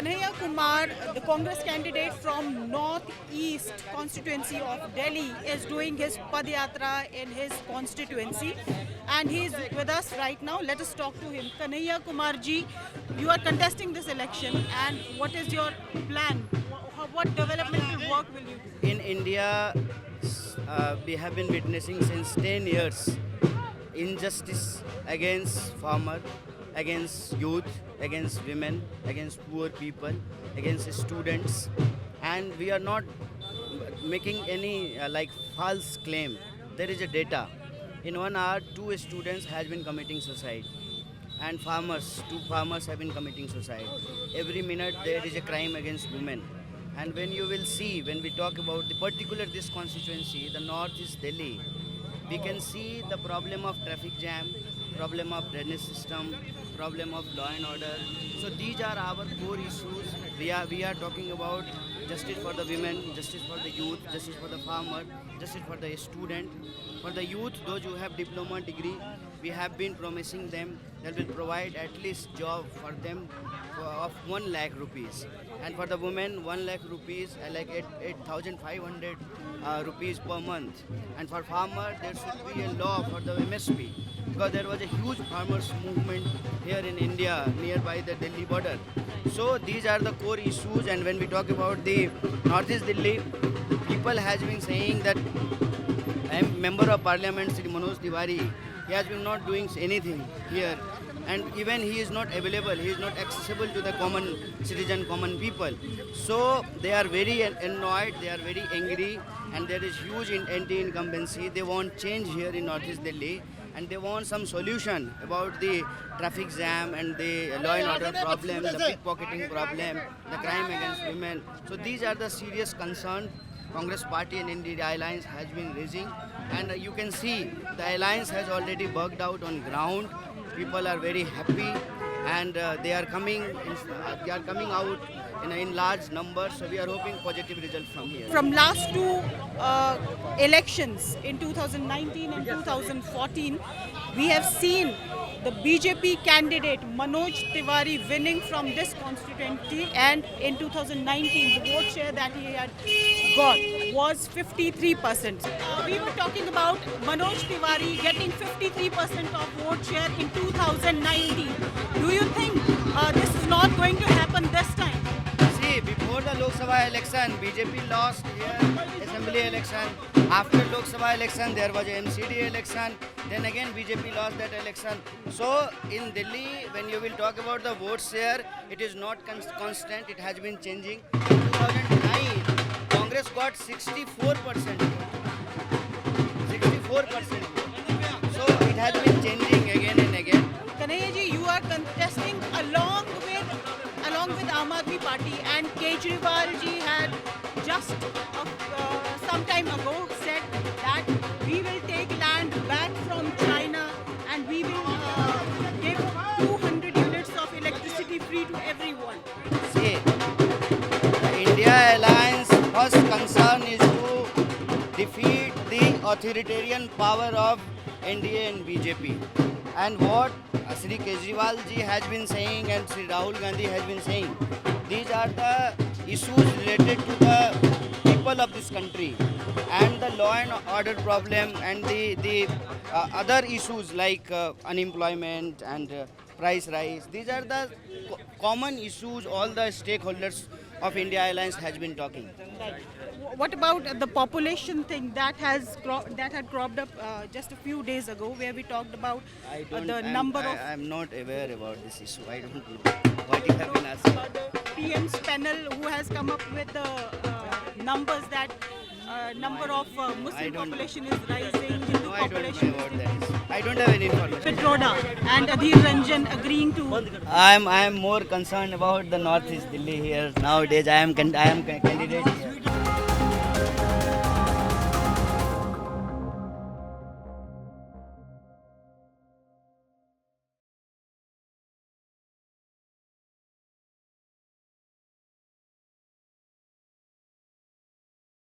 Kanhaiya Kumar, the Congress candidate from North-East constituency of Delhi, is doing his Padyatra in his constituency, and he is with us right now. Let us talk to him. Kanhaiya Kumar ji, you are contesting this election, and what is your plan? What developmental work will you do? In India, we have been witnessing since 10 years injustice against farmer, against youth, against women, against poor people, against students, and we are not making any like false claim. There is a data. In 1 hour, two students has been committing suicide, and two farmers have been committing suicide. Every minute there is a crime against women. And when you will see, when we talk about the particular this constituency, the north is Delhi, we can see the problem of traffic jam, problem of drainage system, problem of law and order. So these are our core issues. We are talking about justice for the women, justice for the youth, justice for the farmer, justice for the student. For the youth, those who have diploma degree, we have been promising them that will provide at least job for them of 1 lakh rupees. And for the women, 1 lakh rupees, like 8,500 rupees per month. And for farmer, there should be a law for the MSP, because there was a huge farmers movement here in India nearby the Delhi border. So these are the core issues. And when we talk about the Northeast Delhi, people has been saying that I am member of parliament Sri Manoj Tiwari. He has been not doing anything here, and even he is not available, he is not accessible to the common citizen, common people. So they are very annoyed, they are very angry, and there is huge anti-incumbency. They want change here in Northeast Delhi, and they want some solution about the traffic jam and the law and order problem, the pickpocketing problem, the crime against women. So these are the serious concerns Congress Party and India Alliance has been raising, and you can see the alliance has already worked out on ground. People are very happy, and they are coming out in large numbers. So we are hoping positive result from here. From last two elections in 2019 and 2014, we have seen the BJP candidate Manoj Tiwari winning from this constituency, and in 2019 the vote share that he had got was 53%. We were talking about Manoj Tiwari getting 53% of vote share in 2019. Do you think this is not going to happen this time? See, before the Lok Sabha election, BJP lost here assembly election. After Lok Sabha election, there was a MCD election. Then again, BJP lost that election. So in Delhi, when you will talk about the vote share, it is not constant. It has been changing. In 2009, Congress got 64%. 64%. So it has been changing again and again. Kanhaiya ji, you are contesting along with Aam Aadmi Party, and Kejriwal ji had just some time ago said that we will take land back from China, and we will give 200 units of electricity free to everyone. See, the India Alliance first concern is to defeat the authoritarian power of NDA and BJP. And what Sri Kejriwal ji has been saying and Sri Rahul Gandhi has been saying, these are the issues related to the people of this country, and the law and order problem, and the other issues like unemployment and price rise. These are the common issues all the stakeholders of India Alliance has been talking. What about the population thing that had cropped up just a few days ago, where we talked about the number of... I am not aware about this issue. I don't know what you have been asking. The PM's panel who has come up with the numbers that number of Muslim population is rising, Hindu No, I don't population know is about that. I don't have any information. Petroda and Adhir Ranjan agreeing to... I am more concerned about the Northeast Delhi here nowadays. I am candidate here.